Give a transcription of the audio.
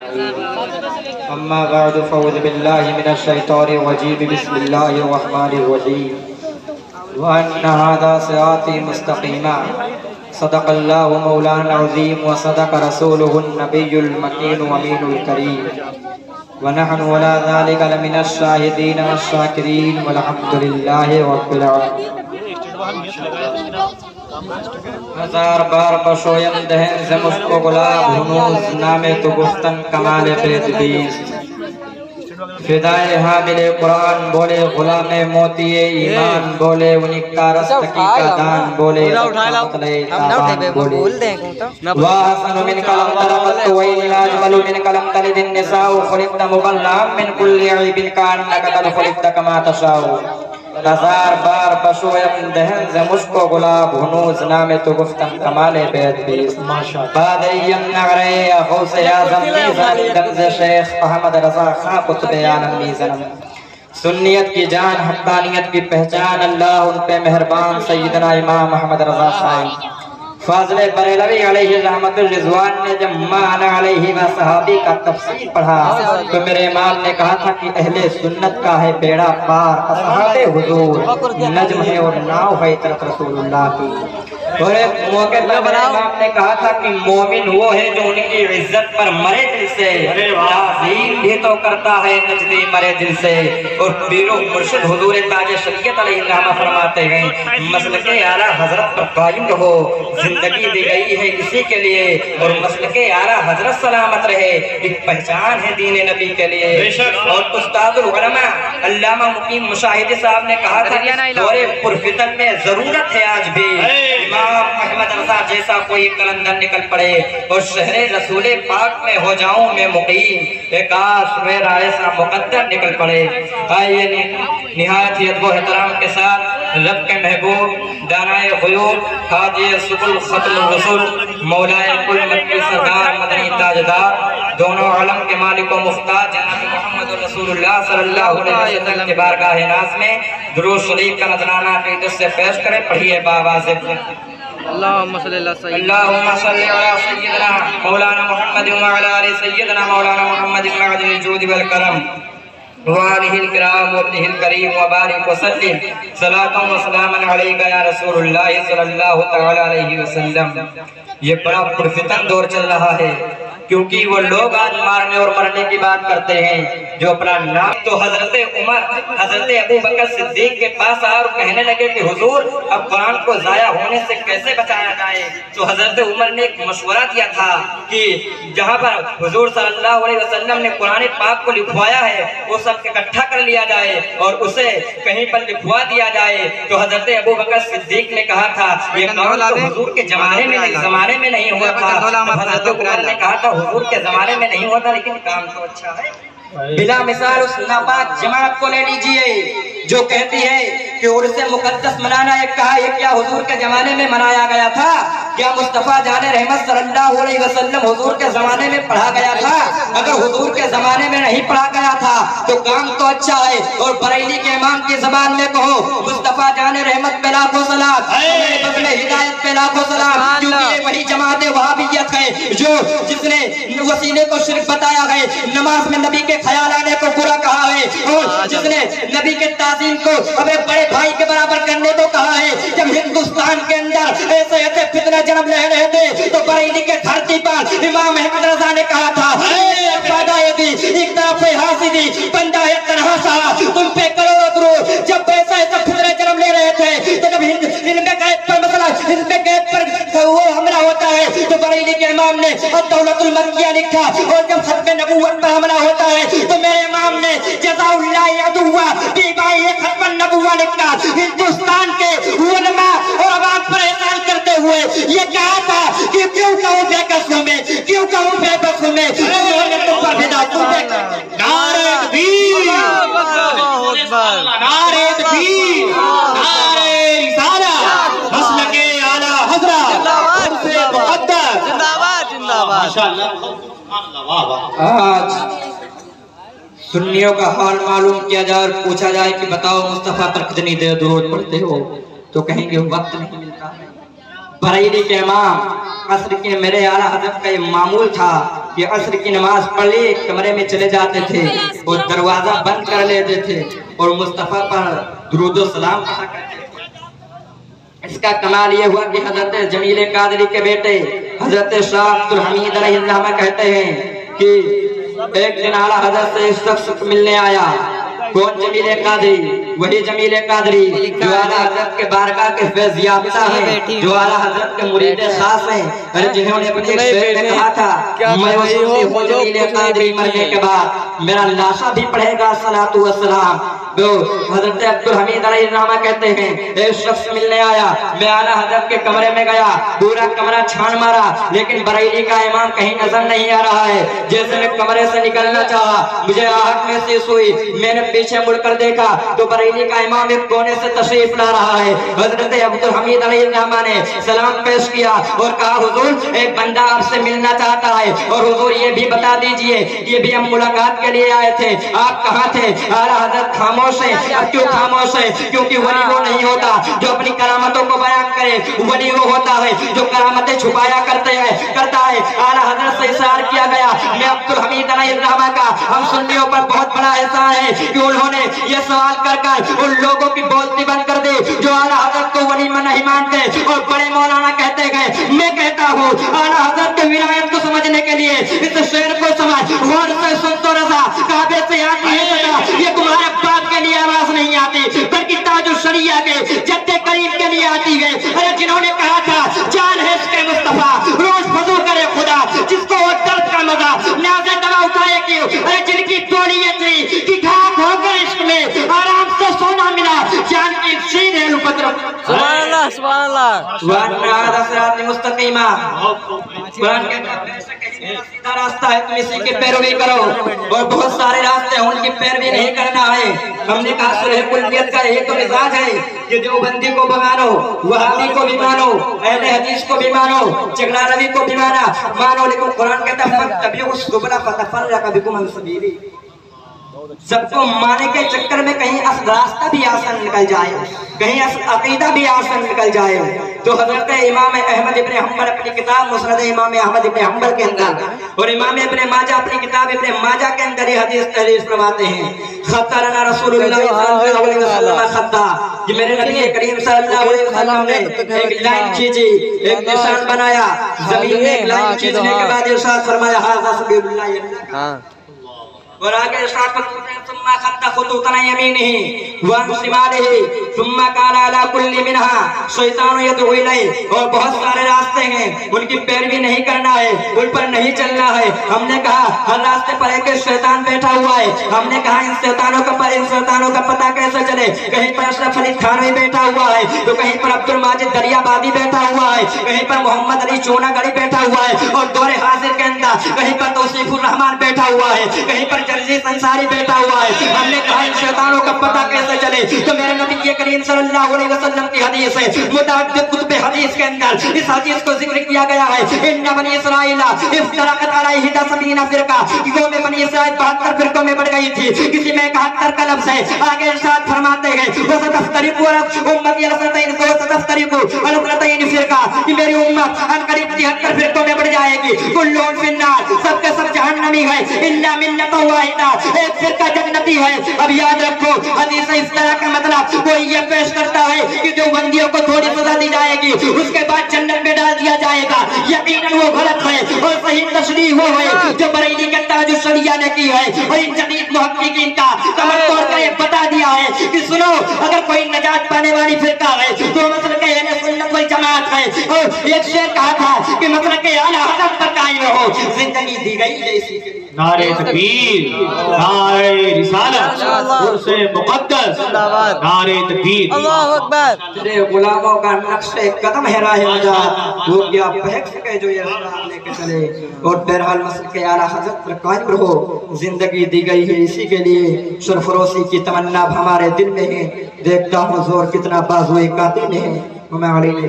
أما بعد فأعوذ بالله من الشيطان الرجيم بسم الله الرحمن الرحيم وأن هذا صراطي مستقيما صدق الله مولانا العظيم وصدق رسوله النبي المكين وأمين الكريم ونحن على ذلك لمن الشاهدين والشاكرين والحمد لله رب العالمين ہزار بار بشویم دہن سے مشکو گلاب ہنوز نامے تو گفتن کمال پیدبیز فدائے حامل قرآن بولے غلام موتی ایمان بولے انکا رستکی کا دان بولے مطلع تابان بولے وَحَسَنُ مِنْ قَلَمْ تَرَقَتُ وَإِنِ الْأَجْمَلُ مِنْ قَلَمْ تَلِدِ النِّسَاءُ خُلِقْتَ مُبَلَّعًا مِنْ كُلِّ عِيبٍ كَأَنَّكَ قَدْ خُلِقْتَ كَمَا تَشَاءُ ہزار بار بشویم دہن ز مشکو گلاب ہنوز نام تو گفتن کمال بیت بیس بادیم نغرے غوث اعظم میزن دمز شیخ احمد رضا خان قطب عالم میزن سنیت کی جان حقانیت کی پہچان اللہ ان پہ مہربان سیدنا امام احمد رضا صاحب فاضل بریلوی علیہ رحمت الرضوان نے جب معنی علیہ و صحابی کا تفسیر پڑھا تو میرے امام نے کہا تھا کہ اہل سنت کا ہے بیڑا پار اصحاب حضور نجم ہے اور ناؤ ہے طرف رسول اللہ کی اور ایک موقع پر میرے امام نے کہا تھا کہ مومن وہ ہے جو ان کی عزت پر مرے دل سے تعظیم بھی تو کرتا ہے نجدی مرے دل سے اور پیر و مرشد حضور تاج شریعت علیہ الرحمہ فرماتے ہیں مسلک اعلیٰ حضرت پر قائم رہو زندگی دی گئی ہے اسی کے لیے اور مسلک اعلیٰ حضرت سلامت رہے ایک پہچان ہے دین نبی کے لیے اور استاد العلماء علامہ مقیم مشاہدی صاحب نے کہا تھا دور پرفتن میں ضرورت ہے آج بھی امام احمد رضا جیسا کوئی قلندر نکل پڑے اور شہر رسول پاک میں ہو جاؤں میں مقیم ایک آش میرا ایسا مقدر نکل پڑے آئیے نہایت ہی ادب و احترام کے ساتھ رب کے محبوب دانائے غیوب حاجی سبل ختم الرسول مولائے کل مکی سردار مدنی تاجدار دونوں علم کے مالک و مختار جناب محمد رسول اللہ صلی اللہ علیہ وسلم کے بارگاہ ناز میں درود شریف کا نذرانہ عقیدت سے پیش کریں پڑھیے بآواز اللہم صلی اللہ علیہ سیدنا مولانا محمد وعلی آل سیدنا مولانا محمد معدن الجود والکرم وآلہ الکرام وابنہ الکریم وبارک وسلم صلاة و سلاما علیکہ یا رسول اللہ صلی اللہ تعالی علیہ وسلم یہ بڑا پرفتن دور چل رہا ہے کیونکہ وہ لوگ آج مارنے اور مرنے کی بات کرتے ہیں جو اپنا نام تو حضرت عمر حضرت ابو بکر صدیق کے پاس آئے اور کہنے لگے کہ حضور اب قرآن کو ضائع ہونے سے کیسے بچایا جائے تو حضرت عمر نے ایک مشورہ دیا تھا کہ جہاں پر حضور صلی اللہ علیہ وسلم نے قرآن پاک کو لکھوایا ہے وہ سب اکٹھا کر لیا جائے اور اسے کہیں پر لکھوا دیا جائے تو حضرت ابو بکر صدیق نے کہا تھا یہ کام تو حضور کے زمانے میں نہیں ہوا تھا حضرت عمر نے کہا تھا حضور کے زمانے میں نہیں ہوتا لیکن کام تو اچھا ہے بلا مثال اس ناپاک جماعت کو لے لیجئے جو کہتی ہے کہ عرس مقدس منانا ایک کہا یہ کیا حضور کے زمانے میں منایا گیا تھا کیا مصطفیٰ جان رحمت صلی اللہ علیہ وسلم حضور کے زمانے میں پڑھا گیا تھا اگر حضور کے زمانے میں نہیں پڑھا گیا تھا تو کام تو اچھا ہے اور بریلی کے امام کی زبان میں کہو مصطفیٰ جان رحمت پہ لاکھوں صلات بدل ہدایت پہ لاکھوں صلات کیونکہ یہ وہی جماعت وہابیت ہے جو جس نے وسیلے کو شرک بتایا ہے نماز میں نبی کے خیال آنے کو برا کہا ہے اور جس نے نبی کے تعظیم کو اپنے بڑے بھائی کے برابر کرنے کو کہا ہے جب ہندوستان کے اندر ایسے ایسے فتنے جنم لے رہے تھے تو بریلی کے دھرتی پر امام احمد رضا نے کہا تھا ایک طرف حاسدی بندہ ہے تنہا سا تم پہ کروڑوں درود جب ایسے ایسے فتنے جنم لے رہے تھے تو جب ہند میں قید پر مسئلہ ہند میں قید پر وہ حملہ ہوتا ہے تو بریلی کے امام نے الدولت المکیہ لکھا اور جب ختم نبوت پر حملہ ہوتا ہے تو میرے امام نے جزا اللہ عدوہ بیبائی ختم النبوہ لکھا ہندوستان کے علماء اور عوام پر احسان کرتے ہوئے یہ کہا تھا کہ کیوں کہوں بے قصوں میں کیوں کہوں بے بسوں میں انہوں نے تم پر بھیجا تم بے نعرہ تکبیر نعرہ تکبیر نعرہ رسالہ مسلک اعلیٰ حضرت عرص مقدس ماشاءاللہ آج سنیوں کا حال معلوم کیا جائے اور پوچھا جائے کہ بتاؤ مصطفیٰ پر کتنی دیر درود پڑھتے ہو تو کہیں گے وقت نہیں ملتا ہے بریلی کے امام عصر کے میرے اعلیٰ حضرت کا یہ معمول تھا کہ عصر کی نماز پڑھ لی کمرے میں چلے جاتے تھے اور دروازہ بند کر لیتے تھے اور مصطفیٰ پر درود و سلام پڑھا کرتے تھے۔ اس کا کمال یہ ہوا کہ حضرت جمیل قادری کے بیٹے حضرت شاہ عبدالحمید علیہ السلام کہتے ہیں کہ ایک دن اعلیٰ حضرت سے اس شخص ملنے آیا۔ کون؟ جمیل قادری، وہی جمیل قادری جو اعلیٰ حضرت کے بارگاہ کے فیض یافتہ ہیں، جو اعلیٰ حضرت کے مرید خاص ہیں، اور جنہوں نے اپنے شعر میں کہا تھا میں وصولی ہوں جمیل قادری مرنے کے بعد میرا لاشا بھی پڑھے گا صلاۃ و سلام۔ حضرت عبدالحمید علیہ السلام کہتے ہیں ایک شخص ملنے آیا، میں اعلیٰ حضرت کے کمرے میں گیا، پورا کمرہ چھان مارا لیکن بریلی کا امام کہیں نظر نہیں آ رہا ہے۔ جیسے میں کمرے سے نکلنا چاہا مجھے آہٹ محسوس ہوئی، میں نے پیچھے مڑ کر دیکھا تو بریلی کا امام ایک کونے سے تشریف لا رہا ہے۔ حضرت عبدالحمید علیہ السلام نے سلام پیش کیا اور کہا حضور ایک بندہ آپ سے ملنا چاہتا ہے، اور حضور یہ بھی بتا دیجئے یہ بھی ہم ملاقات کے لیے آئے تھے، آپ کہاں تھے؟ اعلیٰ حضرت خاموش ہے۔ اب کیوں خاموش ہے؟ کیونکہ ولی وہ نہیں ہوتا جو اپنی کرامتوں کو بیان کرے، ولی وہ ہوتا ہے جو کرامتیں چھپایا کرتا ہے۔ اعلیٰ حضرت سے اصرار کیا گیا، میں عبدالحمید علیہ السلام کا ہم سنیوں پر بہت بڑا احسان ہے کہ انہوں نے یہ سوال کر ان لوگوں کی بولتی بند کر دی جو اعلیٰ حضرت کو ولی نہیں مانتے اور بڑے مولانا کہتے گئے۔ میں کہتا ہوں اعلیٰ حضرت کے ولایت کو سمجھنے کے لیے اس شعر کو سمجھ، غور سے سن تو رضا، کعبے سے آتی ہے صدا، یہ تمہارے باپ کے لیے آواز نہیں آتی بلکہ تاج الشریعہ کے جد کریم کے لیے آتی ہے۔ ارے جنہوں نے کہا تھا جان ہے اس کے مصطفیٰ روز فضو کرے خدا، جس کو وہ درد کا مزہ نیازے دوا اٹھائے کیوں، ارے جن کی ٹولی یہ تھی کہ گھاٹ ہو کر عشق میں آرام سے سونا ملا، جان کی شیر ہے لپتر۔ سبحان اللہ سبحان اللہ۔ وَأَنَّ هَذَا صِرَاطِي مُسْتَقِيمًا، قرآن کہتا ہے بے شک یہ سیدھا راستہ ہے، تم اسی کی پیروی کرو، اور بہت سارے راستے ہیں ان کی پیروی نہیں کرنا ہے۔ ہم نے کہا صلح کلیت کا ایک مزاج ہے کہ دیوبندی کو بھی مانو، وہابی کو بھی مانو، اہل حدیث کو بھی مانو، چغلانوی کو بھی مانو، لیکن قرآن کہتا ہے فَاتَّبِعُوا السُّبُلَ فَتَفَرَّقَ بِكُمْ عَنْ سَبِيلِهِ۔ سب کو مانے کے چکر میں کہیں راستہ بھی آسان نکل جائے، کہیں عقیدہ بھی آسان نکل جائے۔ تو حضرت امام احمد ابن حنبل اپنی کتاب مسند امام احمد ابن حنبل کے اندر اور امام ابن ماجہ اپنی کتاب ابن ماجہ کے اندر یہ حدیث تحریر فرماتے ہیں، خطا لنا رسول اللہ صلی اللہ علیہ وسلم خطا، کہ میرے نبی کریم صلی اللہ علیہ وسلم نے ایک لائن کھینچی، ایک نشان بنایا زمین میں، ایک لائن کھینچنے کے بعد ارشاد فرمایا ھذا سبیل اللہ، اور آگے ارشاد فرماتے ہیں ثم خط خطوطا یمینہ وعن شمالہ ثم قال علی کل منها شیطان یدعو الیہ، اور بہت سارے راستے ہیں ان کی پیروی نہیں کرنا ہے، ان پر نہیں چلنا ہے۔ ہم نے کہا ہر راستے پر ایک شیطان بیٹھا ہوا ہے، ہم نے کہا ان شیطانوں کا پتہ کیسے چلے؟ کہیں پر اشرف علی تھانوی بیٹھا ہوا ہے تو کہیں پر عبد الماجد دریابادی بیٹھا ہوا ہے، کہیں پر محمد علی چونا گڑی بیٹھا ہوا ہے، اور دور حاضر کے اندر کہیں پر توصیف الرحمان بیٹھا ہوا ہے، کہیں پر جرجیت انصاری بیٹھا ہوا ہے۔ ہم نے کہا ان شیطانوں کا پتہ کیسے چلے؟ تو میرے نبی کریم صلی اللہ علیہ وسلم کی حدیث ہے، متعدد کتب حدیث کے اندر اس حدیث کو ذکر کیا گیا ہے، ان بنی اسرائیل افترقت علیہ 71 فرقہ، قوم بنی اسرائیل 72 فرقوں میں بڑھ گئی تھی، کسی میں 71 کا لفظ ہے۔ آگے ارشاد فرماتے ہیں وستفترق امتی علی 72 فرقہ، کہ میری امت ان قریب 73 فرقوں میں بڑھ جائے گی، کلهم فی النار، سب کے سب جہنمی ہے، الا ملت واحدہ، ایک فرقہ جنتی ہے۔ اب یاد رکھو حدیث افطرا کا مطلب کوئی یہ پیش کرتا ہے کہ جو بندیوں کو تھوڑی سزا دی جائے گی اس کے بعد جنت میں ڈال دیا جائے گا، یقیناً وہ غلط ہے، اور صحیح تشریح وہ ہے جو بریلی کے تاج الشریعہ نے کی ہے، اور ان جدید محققین کا کمر توڑ کر یہ بتا دیا ہے کہ سنو اگر کوئی نجات پانے والی فرقہ ہے تو مسلک اہل سنت والجماعت ہے، اور ایک شعر کہا تھا کہ مسلک اعلیٰ حضرت پر قائم رہو، زندگی دی گئی ہے اسی کے لیے۔ نعرہ تکبیر، نعرہ رسالت، عرص مقدس، نعرہ تکبیر، اللہ اکبر۔ تیرے غلاموں کا نقش قدم ہے راہ نجات، وہ کیا بہک سکے جو یہ راہ لے کے چلے، اور بہرحال مسلک اعلیٰ حضرت پر قائم رہو، زندگی دی گئی ہے اسی کے لیے۔ سرفروشی کی تمنا ہمارے دل میں ہے، دیکھتا ہوں زور کتنا بازوئے قاتل میں ہے، ہمیں علی نے